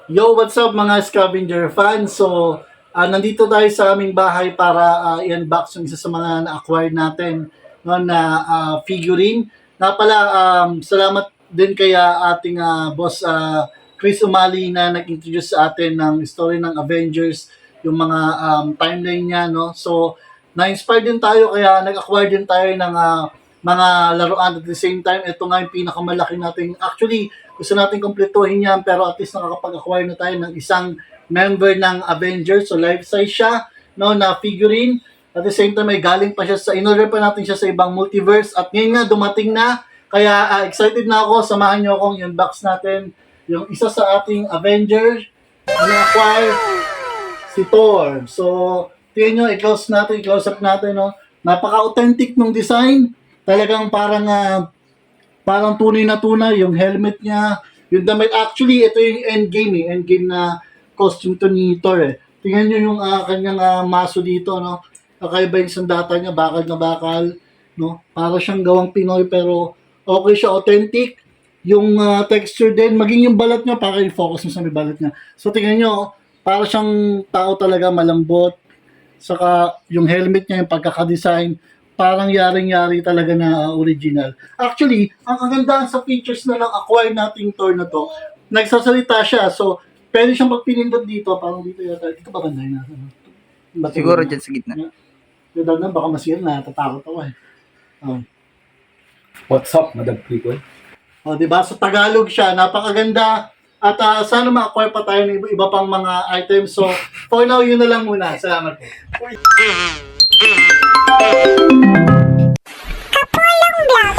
Yo, what's up mga scavenger fans? So, nandito tayo sa aming bahay para i-unbox yung isa sa mga na-acquire natin no, na figurine. Nga pala, salamat din kaya ating boss Chris Umali na nag-introduce sa atin ng story ng Avengers, yung mga timeline niya. No? So, na-inspire din tayo kaya nag-acquire din tayo ng mga laruan at the same time. Ito nga yung pinakamalaki natin. Actually, gusto natin kumpletuhin yan pero at least nakakapag-acquire na tayo ng isang member ng Avengers. So life size siya no, na figurine. At the same time ay galing pa siya sa, in-order pa natin siya sa ibang multiverse. At ngayon nga dumating na. Kaya excited na ako. Samahan niyo akong i-unbox natin yung isa sa ating Avengers na acquire si Thor. So tingnan nyo, i-close up natin. No? Napaka-authentic ng design. Talagang parang tunay na tunay, yung helmet niya, yung damit. Actually, ito yung endgame na costume to ni Thor eh. Tingnan nyo yung kanyang maso dito, no? Kakaiba yung sandata niya, bakal na bakal, no? Para siyang gawang Pinoy pero okay siya, authentic. Yung texture din, maging yung balat niya, para i-focus mo sa may balat niya. So tingnan nyo, para siyang tao talaga, malambot. Saka yung helmet niya, yung pagkakadesign, parang yaring-yari talaga na original. Actually, ang kagandahan sa features na acquire nating Thor na to, nagsasalita siya. So, pwede siyang magpinindot dito. Parang dito yata. Dito ba banday na? Siguro dyan sa gitna. Dito na, baka masira na. Natatakot ako eh. Oh. What's up, Madam People? Oh, diba? Sa Tagalog siya. Napakaganda. At sana ma-acquire pa tayo ng iba pang mga items. So, for now, yun na lang muna. Salamat po. Kapulong Vlog.